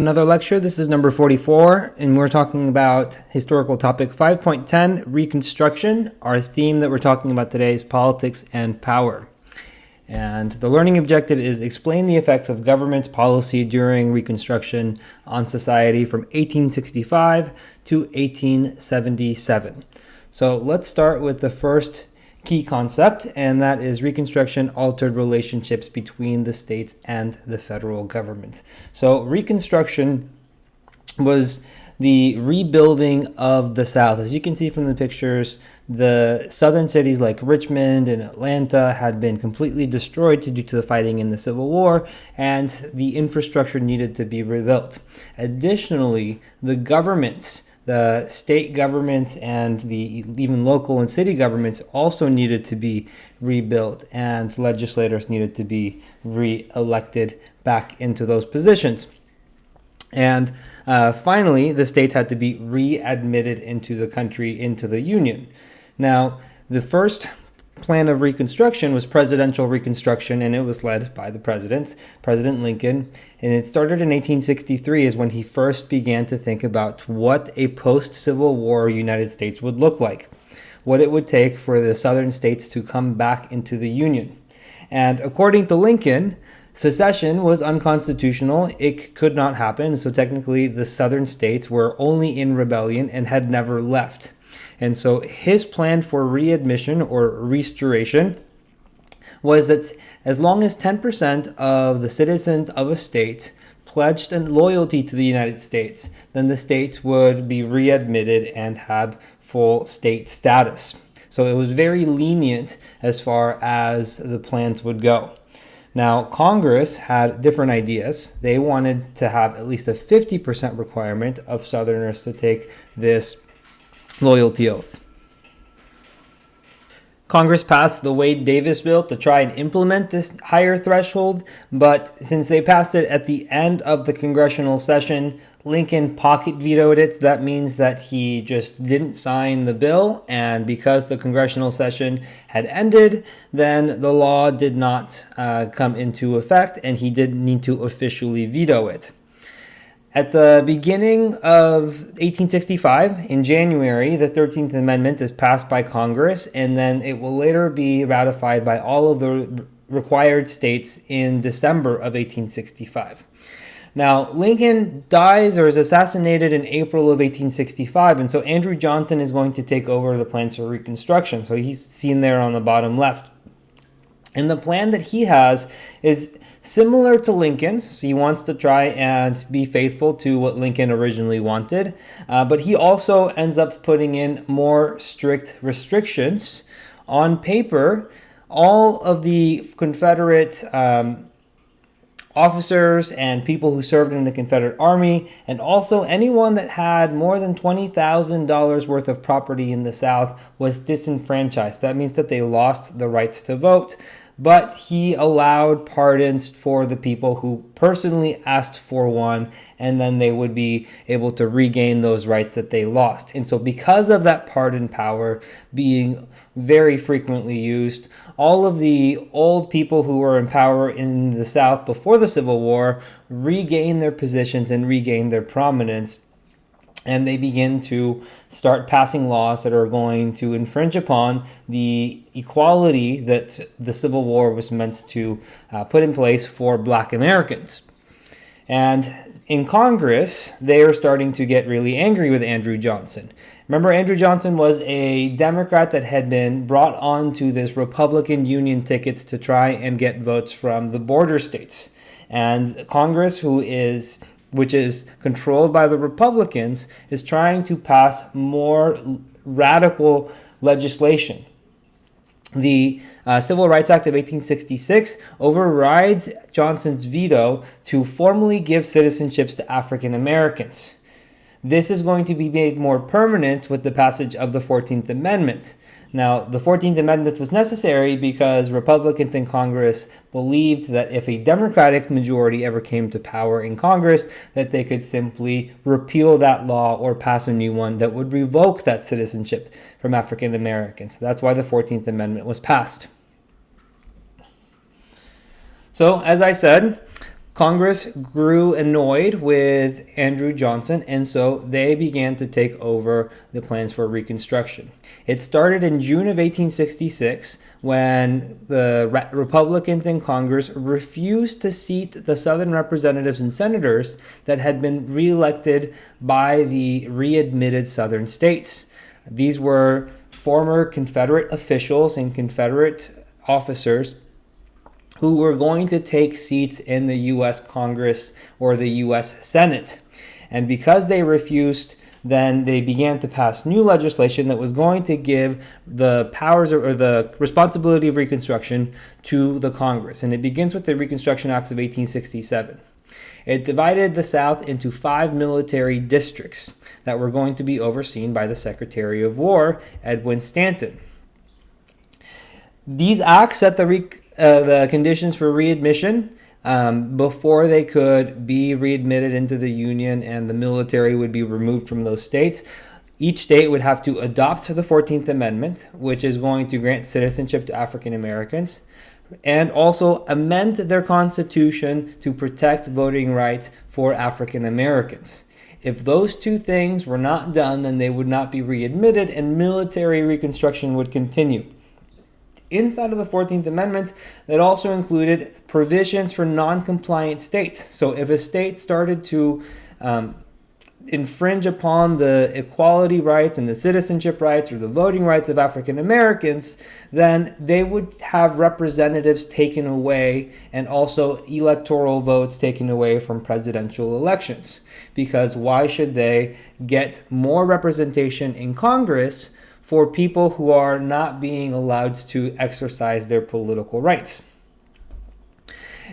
Another lecture. This is number 44, and we're talking about historical topic 5.10, Reconstruction. Our theme that we're talking about today is politics and power. And the learning objective is explain the effects of government policy during Reconstruction on society from 1865 to 1877. So let's start with the first key concept, and that is Reconstruction altered relationships between the states and the federal government. So Reconstruction was the rebuilding of the South. As you can see from the pictures, the southern cities like Richmond and Atlanta had been completely destroyed due to the fighting in the Civil War, and the infrastructure needed to be rebuilt. Additionally, the governments, the state governments and the even local and city governments also needed to be rebuilt, and legislators needed to be re-elected back into those positions. And finally, the states had to be readmitted into the country, into the Union. Now, the first plan of Reconstruction was presidential Reconstruction, and it was led by the President Lincoln. And it started in 1863 is when he first began to think about what a post-Civil War United States would look like, what it would take for the southern states to come back into the Union. And according to Lincoln, secession was unconstitutional. It could not happen. So technically, the southern states were only in rebellion and had never left. And so his plan for readmission or restoration was that as long as 10% of the citizens of a state pledged loyalty to the United States, then the state would be readmitted and have full state status. So it was very lenient as far as the plans would go. Now, Congress had different ideas. They wanted to have at least a 50% requirement of Southerners to take this loyalty oath. Congress passed the Wade-Davis bill to try and implement this higher threshold, but since they passed it at the end of the congressional session, Lincoln pocket vetoed it. That means that he just didn't sign the bill, and because the congressional session had ended, then the law did not come into effect, and he didn't need to officially veto it. At the beginning of 1865, in January, the 13th Amendment is passed by Congress, and then it will later be ratified by all of the required states in December of 1865. Now, Lincoln dies or is assassinated in April of 1865, and so Andrew Johnson is going to take over the plans for Reconstruction. So he's seen there on the bottom left. And the plan that he has is similar to Lincoln's. He wants to try and be faithful to what Lincoln originally wanted, but he also ends up putting in more strict restrictions. On paper, all of the Confederate officers and people who served in the Confederate Army, and also anyone that had more than $20,000 worth of property in the South, was disenfranchised. That means that they lost the right to vote, but he allowed pardons for the people who personally asked for one, and then they would be able to regain those rights that they lost. And so because of that pardon power being very frequently used, all of the old people who were in power in the South before the Civil War regain their positions and regain their prominence, and they begin to start passing laws that are going to infringe upon the equality that the Civil War was meant to put in place for Black Americans. And in Congress, they are starting to get really angry with Andrew Johnson. Remember, Andrew Johnson was a Democrat that had been brought onto this Republican Union tickets to try and get votes from the border states. And Congress, which is controlled by the Republicans, is trying to pass more radical legislation. The Civil Rights Act of 1866 overrides Johnson's veto to formally give citizenships to African Americans. This is going to be made more permanent with the passage of the 14th Amendment. Now, the 14th Amendment was necessary because Republicans in Congress believed that if a Democratic majority ever came to power in Congress, that they could simply repeal that law or pass a new one that would revoke that citizenship from African Americans. That's why the 14th Amendment was passed. So, as I said, Congress grew annoyed with Andrew Johnson, and so they began to take over the plans for Reconstruction. It started in June of 1866 when the Republicans in Congress refused to seat the Southern representatives and senators that had been reelected by the readmitted Southern states. These were former Confederate officials and Confederate officers who were going to take seats in the U.S. Congress or the U.S. Senate. And because they refused, then they began to pass new legislation that was going to give the powers or the responsibility of Reconstruction to the Congress. And it begins with the Reconstruction Acts of 1867. It divided the South into 5 military districts that were going to be overseen by the Secretary of War, Edwin Stanton. These acts set the conditions for readmission before they could be readmitted into the Union and the military would be removed from those states. Each state would have to adopt the 14th Amendment, which is going to grant citizenship to African Americans, and also amend their constitution to protect voting rights for African Americans. If those two things were not done, then they would not be readmitted and military reconstruction would continue. Inside of the 14th Amendment, it also included provisions for non-compliant states. So if a state started to infringe upon the equality rights and the citizenship rights or the voting rights of African Americans, then they would have representatives taken away and also electoral votes taken away from presidential elections. Because why should they get more representation in Congress for people who are not being allowed to exercise their political rights?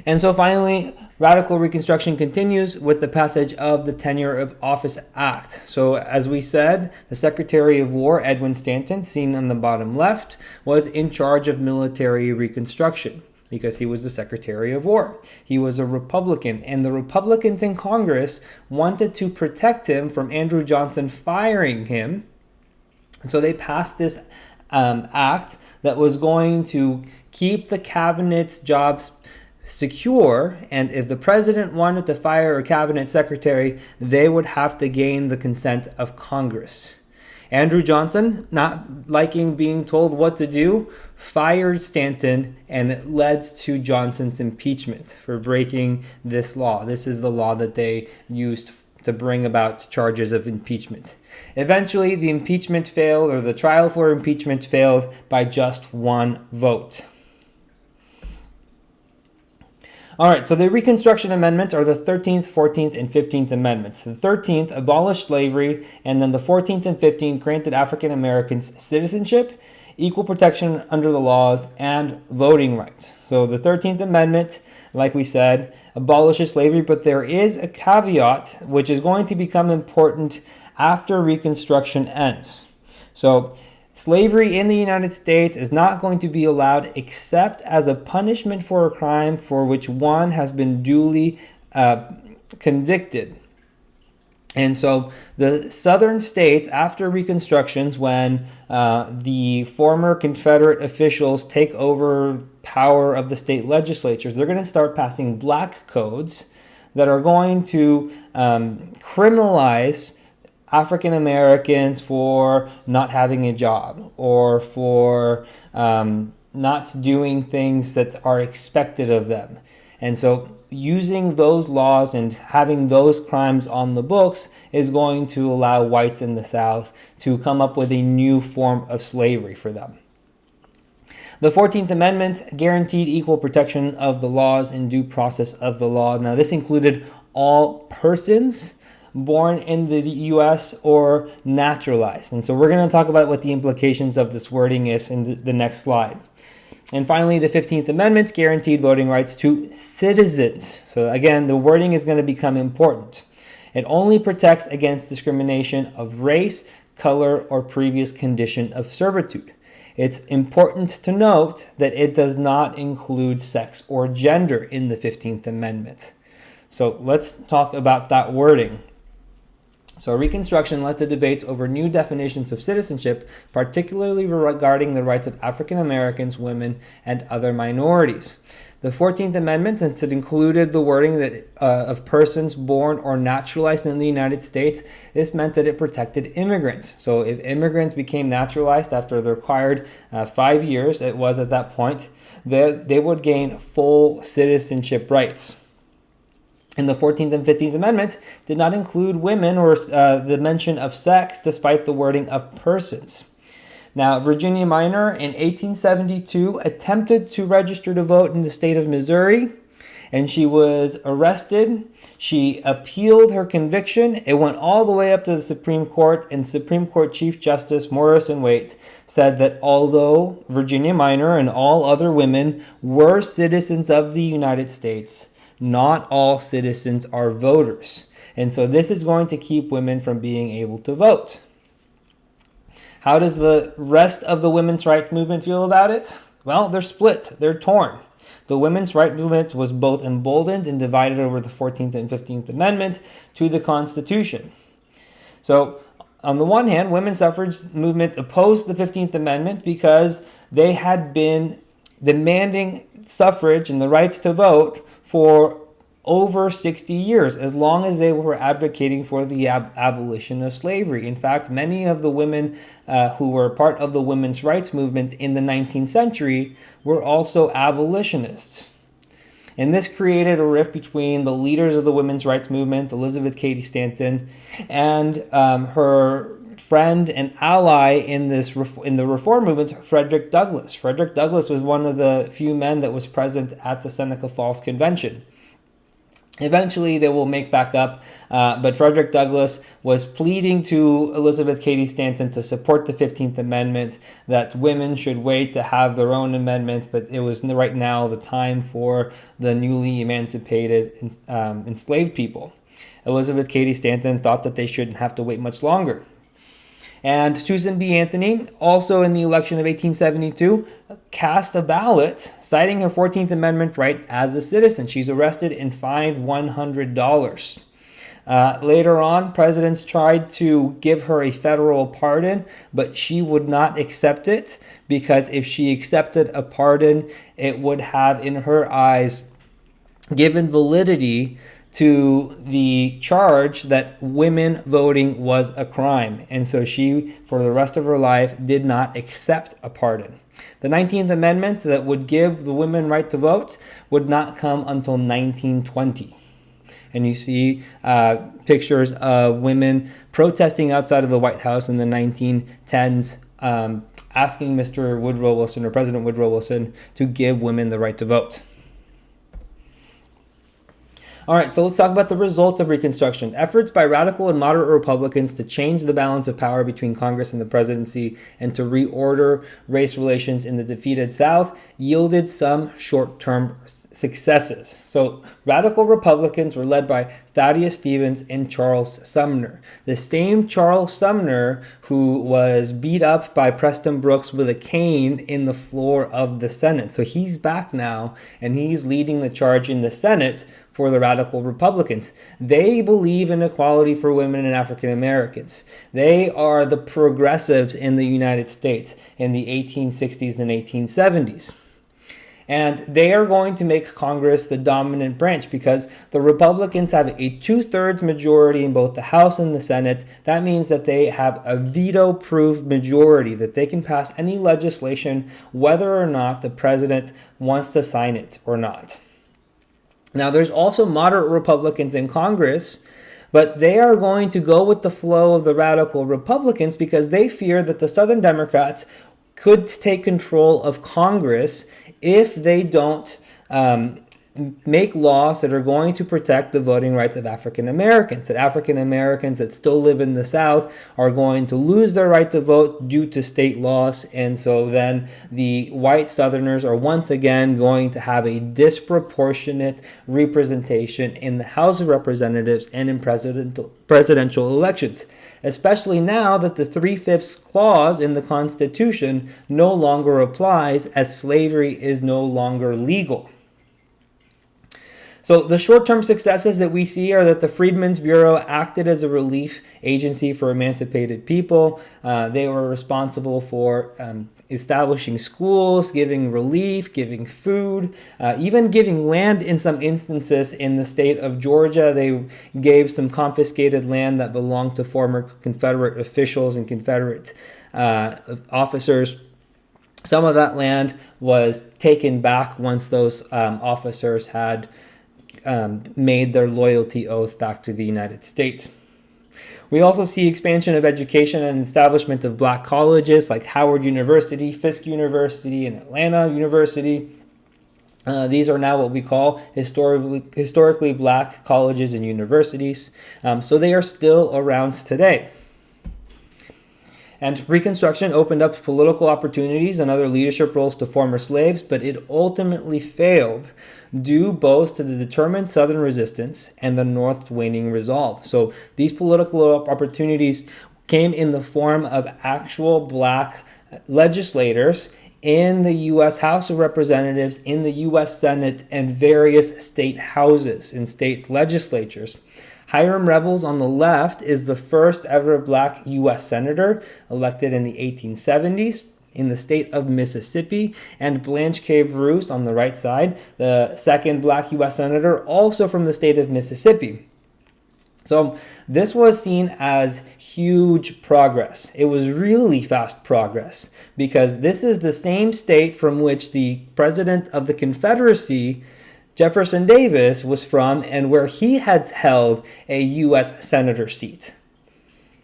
And so finally, radical Reconstruction continues with the passage of the Tenure of Office Act. So as we said, the Secretary of War, Edwin Stanton, seen on the bottom left, was in charge of military reconstruction because he was the Secretary of War. He was a Republican, and the Republicans in Congress wanted to protect him from Andrew Johnson firing him. So they passed this act that was going to keep the cabinet's jobs secure, and if the president wanted to fire a cabinet secretary, they would have to gain the consent of Congress. Andrew Johnson, not liking being told what to do, fired Stanton, and it led to Johnson's impeachment for breaking this law. This is the law that they used to bring about charges of impeachment. Eventually, the impeachment failed, or the trial for impeachment failed by just one vote. All right, so the Reconstruction Amendments are the 13th, 14th, and 15th Amendments. The 13th abolished slavery, and then the 14th and 15th granted African Americans citizenship, equal protection under the laws, and voting rights. So the 13th Amendment, like we said, abolishes slavery, but there is a caveat which is going to become important after Reconstruction ends. So slavery in the United States is not going to be allowed except as a punishment for a crime for which one has been duly convicted. And so the southern states, after Reconstructions, when the former Confederate officials take over power of the state legislatures, they're going to start passing black codes that are going to criminalize African Americans for not having a job or for not doing things that are expected of them. And so using those laws and having those crimes on the books is going to allow whites in the South to come up with a new form of slavery for them. The 14th Amendment guaranteed equal protection of the laws and due process of the law. Now, this included all persons born in the U.S. or naturalized. And so we're going to talk about what the implications of this wording is in the next slide. And finally, the 15th Amendment guaranteed voting rights to citizens. So again, the wording is going to become important. It only protects against discrimination of race, color, or previous condition of servitude. It's important to note that it does not include sex or gender in the 15th Amendment. So let's talk about that wording. So Reconstruction led to debates over new definitions of citizenship, particularly regarding the rights of African Americans, women, and other minorities. The 14th Amendment, since it included the wording that of persons born or naturalized in the United States, this meant that it protected immigrants. So if immigrants became naturalized after the required 5 years, it was at that point, they would gain full citizenship rights. And the 14th and 15th Amendments did not include women or the mention of sex, despite the wording of persons. Now, Virginia Minor in 1872 attempted to register to vote in the state of Missouri, and she was arrested. She appealed her conviction. It went all the way up to the Supreme Court, and Supreme Court Chief Justice Morrison Waite said that although Virginia Minor and all other women were citizens of the United States, not all citizens are voters. And so this is going to keep women from being able to vote. How does the rest of the women's rights movement feel about it? Well, they're split. They're torn. The women's rights movement was both emboldened and divided over the 14th and 15th Amendment to the Constitution. So, on the one hand, women's suffrage movement opposed the 15th Amendment because they had been demanding suffrage and the rights to vote for over 60 years, as long as they were advocating for the abolition of slavery. In fact, many of the women who were part of the women's rights movement in the 19th century were also abolitionists. And this created a rift between the leaders of the women's rights movement, Elizabeth Cady Stanton, and her friend and ally in the reform movement, Frederick Douglass. Frederick Douglass was one of the few men that was present at the Seneca Falls Convention. Eventually, they will make back up, but Frederick Douglass was pleading to Elizabeth Cady Stanton to support the 15th Amendment, that women should wait to have their own amendments, but it was right now the time for the newly emancipated enslaved people. Elizabeth Cady Stanton thought that they shouldn't have to wait much longer. And Susan B. Anthony, also in the election of 1872, cast a ballot citing her 14th Amendment right as a citizen. She's arrested and fined $100. Later on, presidents tried to give her a federal pardon, but she would not accept it, because if she accepted a pardon, it would have, in her eyes, given validity to the charge that women voting was a crime. And so she, for the rest of her life, did not accept a pardon. The 19th Amendment that would give the women right to vote would not come until 1920. And you see pictures of women protesting outside of the White House in the 1910s, asking Mr. Woodrow Wilson, or President Woodrow Wilson, to give women the right to vote. All right, so let's talk about the results of Reconstruction. Efforts by radical and moderate Republicans to change the balance of power between Congress and the presidency and to reorder race relations in the defeated South yielded some short-term successes. So radical Republicans were led by Thaddeus Stevens and Charles Sumner. The same Charles Sumner who was beat up by Preston Brooks with a cane in the floor of the Senate. So he's back now, and he's leading the charge in the Senate for the radical Republicans. They believe in equality for women and African Americans. They are the progressives in the United States in the 1860s and 1870s. And they are going to make Congress the dominant branch because the Republicans have a 2/3 majority in both the House and the Senate. That means that they have a veto-proof majority, that they can pass any legislation whether or not the president wants to sign it or not. Now, there's also moderate Republicans in Congress, but they are going to go with the flow of the radical Republicans because they fear that the Southern Democrats could take control of Congress if they don't make laws that are going to protect the voting rights of African Americans, that African Americans that still live in the South are going to lose their right to vote due to state laws. And so then the white Southerners are once again going to have a disproportionate representation in the House of Representatives and in presidential elections, especially now that the 3/5 clause in the Constitution no longer applies, as slavery is no longer legal. So the short-term successes that we see are that the Freedmen's Bureau acted as a relief agency for emancipated people. They were responsible for establishing schools, giving relief, giving food, even giving land in some instances. In the state of Georgia, they gave some confiscated land that belonged to former Confederate officials and Confederate officers. Some of that land was taken back once those officers had made their loyalty oath back to the United States. We also see expansion of education and establishment of black colleges like Howard University, Fisk University, and Atlanta University. These are now what we call historically black colleges and universities. So they are still around today. And Reconstruction opened up political opportunities and other leadership roles to former slaves, but it ultimately failed due both to the determined Southern resistance and the North's waning resolve. So these political opportunities came in the form of actual black legislators in the U.S. House of Representatives, in the U.S. Senate, and various state houses and state legislatures. Hiram Revels on the left is the first ever black U.S. senator elected in the 1870s in the state of Mississippi, and Blanche K. Bruce on the right side, the second black U.S. senator, also from the state of Mississippi. So this was seen as huge progress. It was really fast progress because this is the same state from which the president of the Confederacy, Jefferson Davis, was from, and where he had held a U.S. senator seat.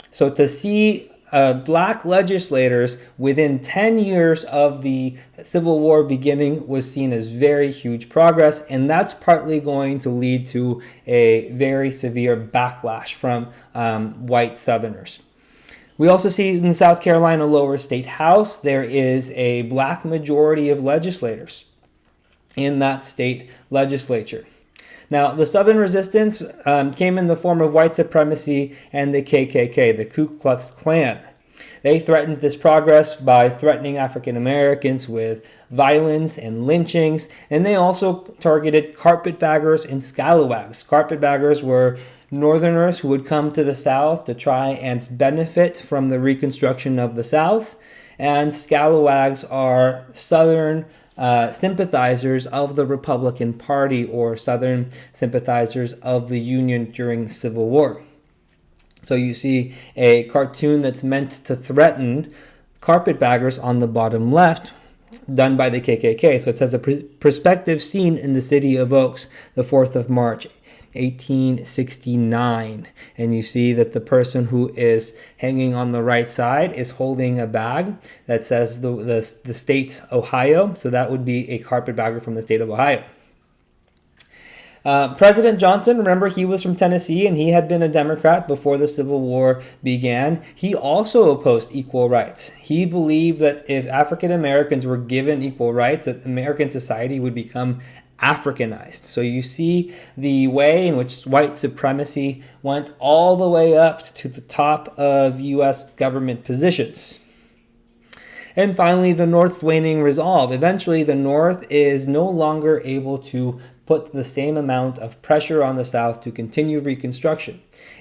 So to see black legislators within 10 years of the Civil War beginning was seen as very huge progress, and that's partly going to lead to a very severe backlash from white Southerners. We also see in the South Carolina lower state house, there is a black majority of legislators in that state legislature. Now, the Southern resistance came in the form of white supremacy and the KKK, the Ku Klux Klan. They threatened this progress by threatening African Americans with violence and lynchings, and they also targeted carpetbaggers and scalawags. Carpetbaggers were Northerners who would come to the South to try and benefit from the Reconstruction of the South, and scalawags are Southern sympathizers of the Republican Party or Southern sympathizers of the Union during the Civil War. So you see a cartoon that's meant to threaten carpetbaggers on the bottom left, done by the KKK. So it says a perspective scene in the city of Oaks, the 4th of March, 1869. And you see that the person who is hanging on the right side is holding a bag that says the state's Ohio. So that would be a carpetbagger from the state of Ohio. President Johnson, remember, he was from Tennessee and he had been a Democrat before the Civil War began. He also opposed equal rights. He believed that if African Americans were given equal rights, that American society would become Africanized. So you see the way in which white supremacy went all the way up to the top of U.S. government positions. And finally, the North's waning resolve. Eventually, the North is no longer able to put the same amount of pressure on the South to continue Reconstruction.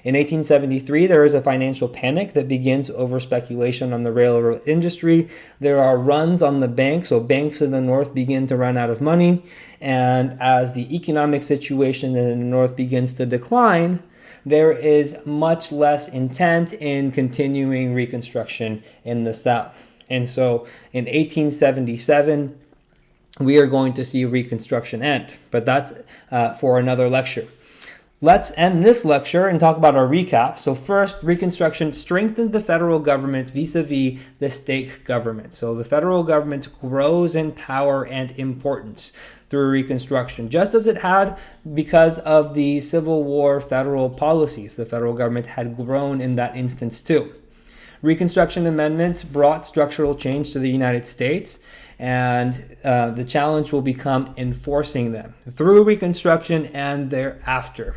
In 1873, there is a financial panic that begins over speculation on the railroad industry. There are runs on the banks, so banks in the North begin to run out of money. And as the economic situation in the North begins to decline, there is much less intent in continuing Reconstruction in the South. And so in 1877, we are going to see Reconstruction end. But that's for another lecture. Let's end this lecture and talk about our recap. So first, Reconstruction strengthened the federal government vis-a-vis the state government. So the federal government grows in power and importance through Reconstruction, just as it had because of the Civil War federal policies. The federal government had grown in that instance too. Reconstruction Amendments brought structural change to the United States, and the challenge will become enforcing them through Reconstruction and thereafter.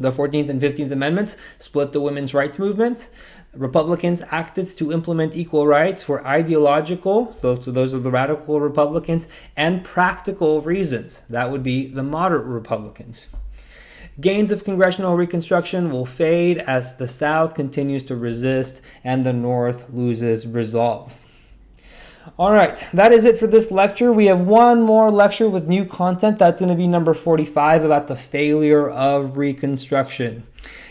The 14th and 15th Amendments split the women's rights movement. Republicans acted to implement equal rights for ideological, so those are the radical Republicans, and practical reasons. That would be the moderate Republicans. Gains of congressional reconstruction will fade as the South continues to resist and the North loses resolve. All right, that is it for this lecture. We have one more lecture with new content. That's going to be number 45 about the failure of Reconstruction.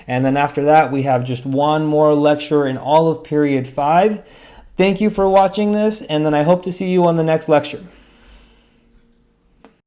And then after that, we have just one more lecture in all of period 5. Thank you for watching this, and then I hope to see you on the next lecture.